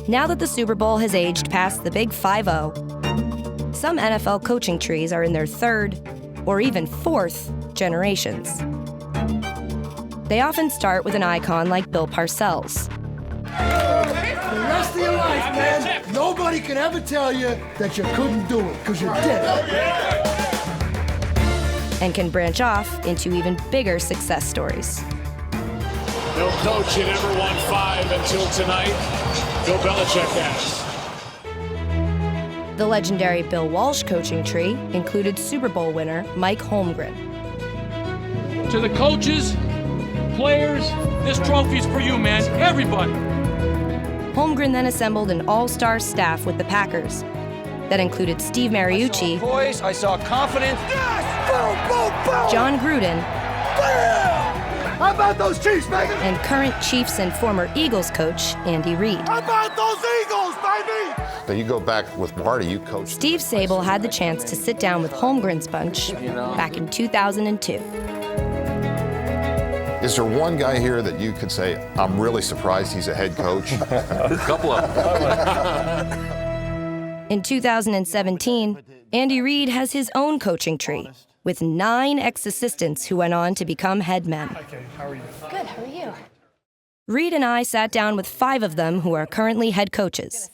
Now that the Super Bowl has aged past the big 5-0, some NFL coaching trees are in their third or even fourth generations. They often start with an icon like Bill Parcells. The rest of your life, man, nobody can ever tell you that you couldn't do it, because you did it. And can branch off into even bigger success stories. No coach had ever won 5 until tonight. Bill Belichick has. The legendary Bill Walsh coaching tree included Super Bowl winner Mike Holmgren. To the coaches, players, this trophy's for you, man. Everybody. Holmgren then assembled an all-star staff with the Packers that included Steve Mariucci, Boys, I saw confidence. Yes! Boom, boom, boom! John Gruden, Bam! How about those Chiefs, baby? and current Chiefs and former Eagles coach Andy Reid. How about those Eagles, baby? But you go back with Marty, you coached. Steve Sable had the chance to sit down with Holmgren's bunch back in 2002. Is there one guy here that you could say, I'm really surprised he's a head coach? A couple of them. In 2017, Andy Reid has his own coaching tree with 9 ex-assistants who went on to become head men. Okay, how are you? Good, how are you? Reid and I sat down with 5 of them who are currently head coaches.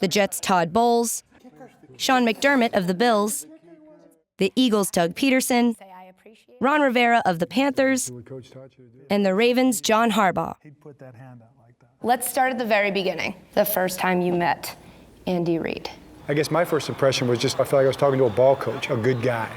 The Jets' Todd Bowles, Sean McDermott of the Bills, the Eagles' Doug Pederson, Ron Rivera of the Panthers, and the Ravens' John Harbaugh. Let's start at the very beginning, the first time you met Andy Reid. I guess my first impression was just, I felt like I was talking to a ball coach, a good guy.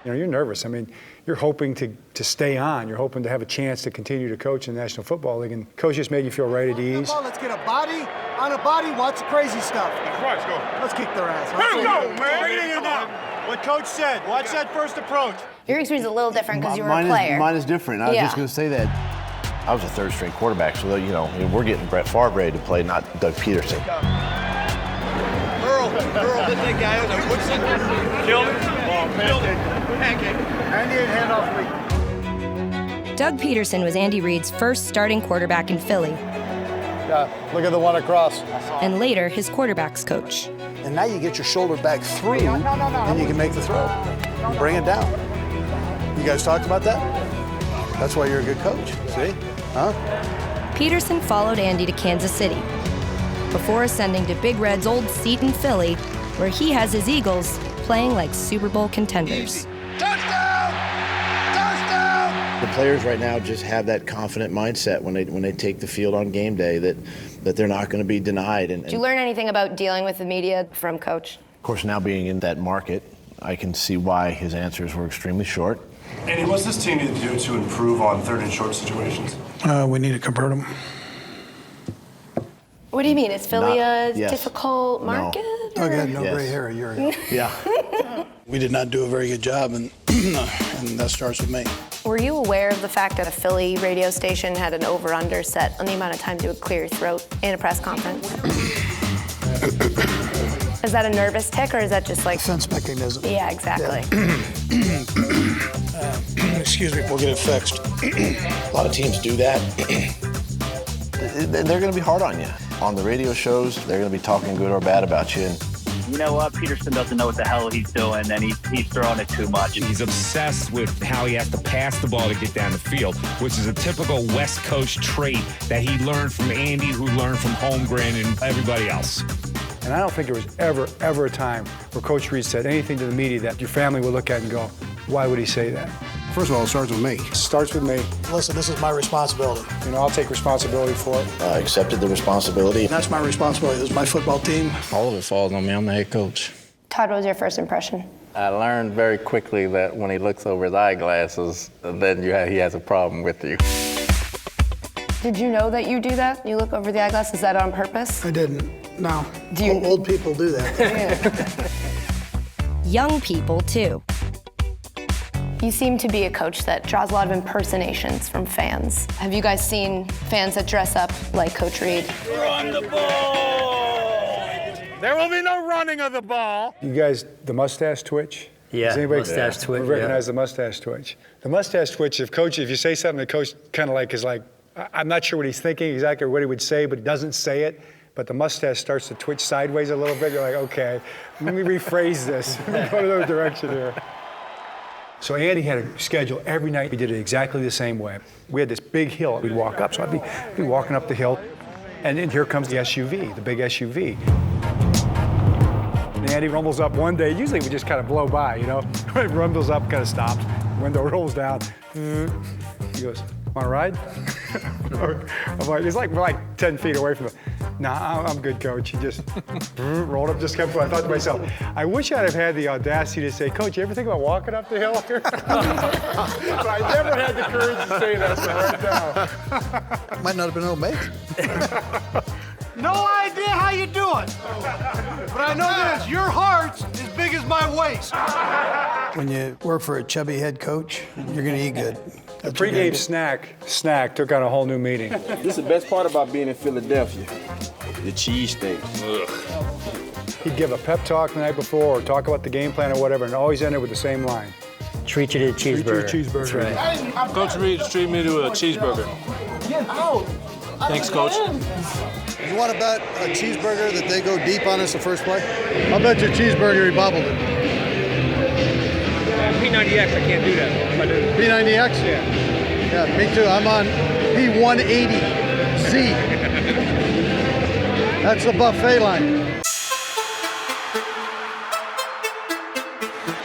You know, you're nervous. I mean, you're hoping to stay on. You're hoping to have a chance to continue to coach in the National Football League, and coach just made you feel right at ease. Let's get a body on a body. Watch the crazy stuff. Let's go. Let's kick their ass. Let's go, man. What coach said. Watch that first approach. Your experience is a little different because you were a player. Mine is different. I was just going to say that. I was a third-string quarterback, so you know we're getting Brett Favre ready to play, not Doug Pederson. Earl, hit that guy. What's it? Killed him. Killed him. Pancake. Andy and handoff week. Doug Pederson was Andy Reid's first starting quarterback in Philly, Yeah, look at the one across. and later his quarterback's coach. And now you get your shoulder back through, and you can make the throw. You bring it down. You guys talked about that? That's why you're a good coach, see? Huh? Pederson followed Andy to Kansas City before ascending to Big Red's old seat in Philly, where he has his Eagles playing like Super Bowl contenders. Touchdown! Touchdown! The players right now just have that confident mindset when they take the field on game day that they're not going to be denied. Did you learn anything about dealing with the media from Coach? Of course, now being in that market, I can see why his answers were extremely short. Andy, what's this team need to do to improve on third and short situations? We need to convert them. What do you mean? Is Philly a yes. difficult market? I got no Yes. gray hair a year ago. Yeah. We did not do a very good job, and that starts with me. Were you aware of the fact that a Philly radio station had an over-under set on the amount of times you would clear your throat in a press conference? Is that a nervous tick, or is that just like... Defense mechanism. Yeah, exactly. Excuse me, we'll get it fixed. A lot of teams do that. They're going to be hard on you. On the radio shows, they're going to be talking good or bad about you. You know what? Pederson doesn't know what the hell he's doing, and he's throwing it too much. He's obsessed with how he has to pass the ball to get down the field, which is a typical West Coast trait that he learned from Andy, who learned from Holmgren and everybody else. And I don't think there was ever a time where Coach Reid said anything to the media that your family would look at and go, why would he say that? First of all, it starts with me. It starts with me. Listen, this is my responsibility. You know, I'll take responsibility for it. I accepted the responsibility. That's my responsibility. This is my football team. All of it falls on me. I'm the head coach. Todd, what was your first impression? I learned very quickly that when he looks over his eyeglasses, then he has a problem with you. Did you know that you do that? You look over the eyeglass? Is that on purpose? I didn't. No. Do Old people do that. Young people, too. You seem to be a coach that draws a lot of impersonations from fans. Have you guys seen fans that dress up like Coach Reid? Run the ball! There will be no running of the ball. You guys, the mustache twitch? Yeah, Does anybody mustache twitch, recognize the mustache twitch? The mustache twitch, if you say something, the coach kind of like is like, I'm not sure what he's thinking exactly or what he would say, but he doesn't say it. but the mustache starts to twitch sideways a little bit. You're like, okay, let me rephrase this. Let me go another direction here. So Andy had a schedule every night. We did it exactly the same way. We had this big hill we'd walk up. So I'd be walking up the hill, and then here comes the SUV, the big SUV. And Andy rumbles up one day. Usually we just kind of blow by, you know. He rumbles up, kind of stops. Window rolls down. He goes, "Want to ride?" I'm like, it's like we're like 10 feet away from it. Nah, I'm good, Coach. He just rolled up, just kept going. I thought to myself, I wish I'd have had the audacity to say, "Coach, you ever think about walking up the hill here?" But I never had the courage to say that, so right now. Might not have been able to make it. No idea how you do it. But I know this, your heart's as big as my waist. When you work for a chubby head coach, you're going to eat good. The pregame snack took on a whole new meaning. This is the best part about being in Philadelphia, the cheesesteaks. He'd give a pep talk the night before or talk about the game plan or whatever, and always ended with the same line. Treat you to a cheeseburger. Treat you to a cheeseburger. That's right. Coach Reid treated me to a cheeseburger. Thanks, Coach. You want to bet a cheeseburger that they go deep on us the first play? I'll bet you a cheeseburger he bobbled it. P90X, I can't do that. If I do. P90X? Yeah. Yeah, me too. I'm on P180Z. That's the buffet line.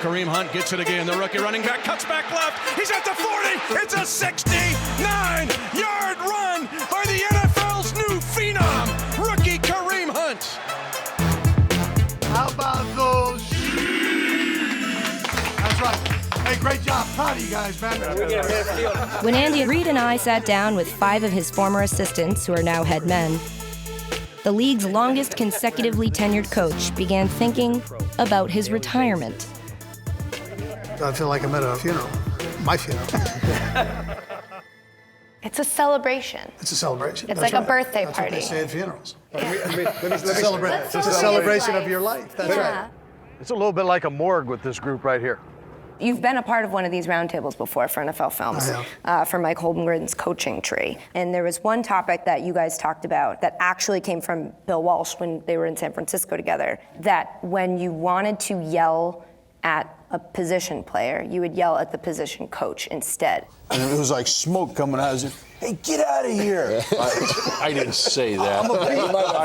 Kareem Hunt gets it again. The rookie running back cuts back left. He's at the 40. It's a 69-yard run by the NFL's new phenom, rookie Kareem Hunt. How about those? That's right. Hey, great job. Proud of you guys, man. When Andy Reid and I sat down with 5 of his former assistants who are now head men, the league's longest consecutively tenured coach began thinking about his retirement. I feel like I'm at a funeral. My funeral. It's a celebration. It's a celebration. It's That's like right. a birthday That's party. What they say at funerals. It's It's a celebration of your life. That's right. It's a little bit like a morgue with this group right here. You've been a part of one of these roundtables before for NFL Films, for Mike Holmgren's coaching tree. And there was one topic that you guys talked about that actually came from Bill Walsh when they were in San Francisco together, that when you wanted to yell at a position player, you would yell at the position coach instead. And it was like smoke coming out. Hey, get out of here. I didn't say that.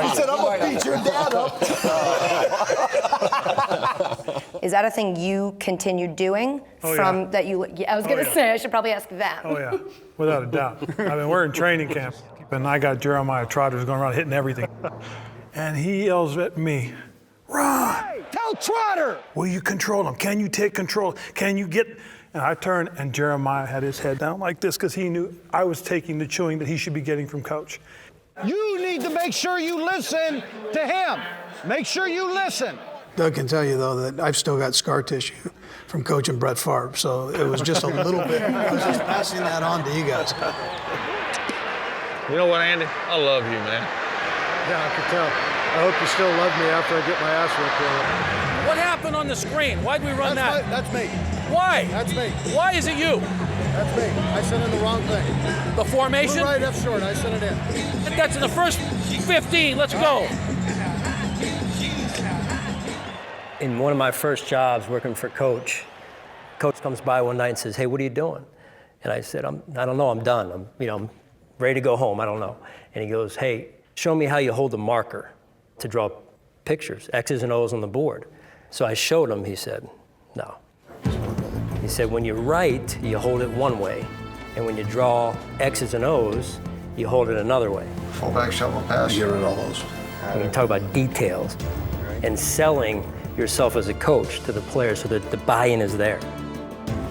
He said, I'm going to beat your dad up. Is that a thing you continued doing that you, I was going to say, I should probably ask them. Oh, yeah, without a doubt. I mean, we're in training camp, and I got Jeremiah Trotters going around hitting everything. And he yells at me, "Ron! Tell Trotter! Will you control him? Can you take control? Can you get..." And I turned, and Jeremiah had his head down like this because he knew I was taking the chewing that he should be getting from Coach. You need to make sure you listen to him. Make sure you listen. Doug can tell you, though, that I've still got scar tissue from coaching Brett Favre, so it was just a little bit. I was just passing that on to you guys. You know what, Andy? I love you, man. Yeah, I can tell. I hope you still love me after I get my ass whipped. What happened on the screen? Why'd we run that? That's me. Why? That's me. Why is it you? That's me. I sent in the wrong thing. The formation? Blue right, F short. I sent it in. That's in the first 15. Let's go. In one of my first jobs working for Coach comes by one night and says, "Hey, what are you doing?" And I said, I don't know, I'm done. I'm ready to go home, I don't know. And he goes, "Hey, show me how you hold a marker to draw pictures, X's and O's on the board." So I showed him, he said, "No." He said, "When you write, you hold it one way, and when you draw X's and O's, you hold it another way." Fullback, shovel, pass. Get rid of all those. When you talk about details and selling yourself as a coach to the players so that the buy-in is there.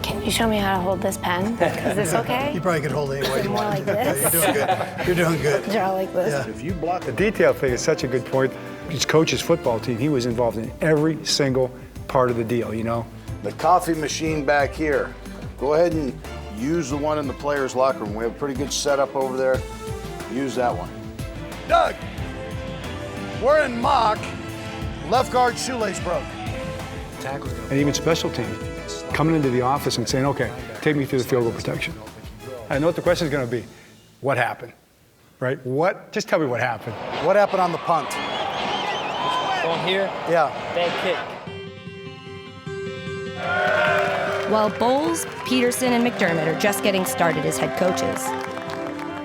Can you show me how to hold this pen? Is this okay? You probably could hold it any way you More want. like this? You're doing good. You're doing good. Draw like this? Yeah. If you block the detail thing is such a good point. His coach's football team, he was involved in every single part of the deal, you know? The coffee machine back here. Go ahead and use the one in the players' locker room. We have a pretty good setup over there. Use that one. Doug, we're in mock. Left guard shoelace broke. And even special teams coming into the office and saying, "Okay, take me through the field goal protection." I know what the question is going to be. What happened? right? What? Just tell me what happened. What happened on the punt? Going here? Yeah. Bad kick. While Bowles, Pederson, and McDermott are just getting started as head coaches.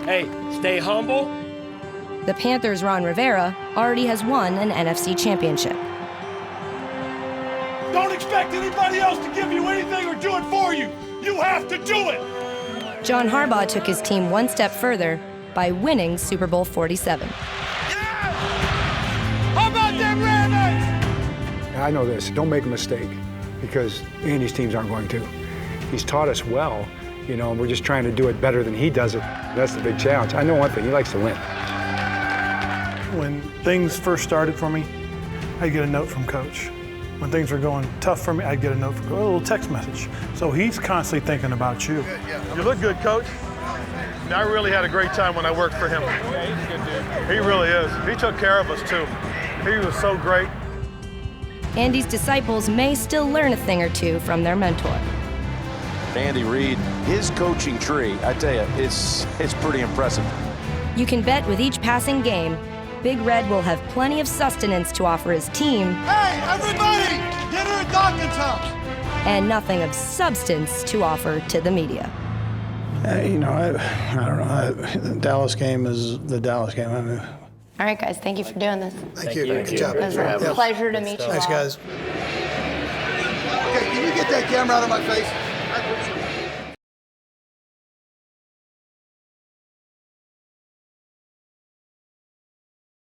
Hey, stay humble. The Panthers' Ron Rivera already has won an NFC championship. Don't expect anybody else to give you anything or do it for you. You have to do it. John Harbaugh took his team one step further by winning Super Bowl 47. How about them Ravens? I know this, don't make a mistake, because Andy's teams aren't going to. He's taught us well, you know, and we're just trying to do it better than he does it. That's the big challenge. I know one thing, he likes to win. When things first started for me, I'd get a note from Coach. When things were going tough for me, I'd get a note from Coach, a little text message. So he's constantly thinking about you. You look good, Coach. I really had a great time when I worked for him. Yeah, he's a good dude. He really is. He took care of us, too. He was so great. Andy's disciples may still learn a thing or two from their mentor. Andy Reid, his coaching tree, I tell you, it's pretty impressive. You can bet with each passing game, Big Red will have plenty of sustenance to offer his team. Hey, everybody! Dinner at Dawkins' house! And nothing of substance to offer to the media. You know, I don't know. The Dallas game is the Dallas game. I mean, All right, guys, thank you for doing this. Thank you. Good job. It was a pleasure to meet you all. Thanks, guys. Okay, can you get that camera out of my face?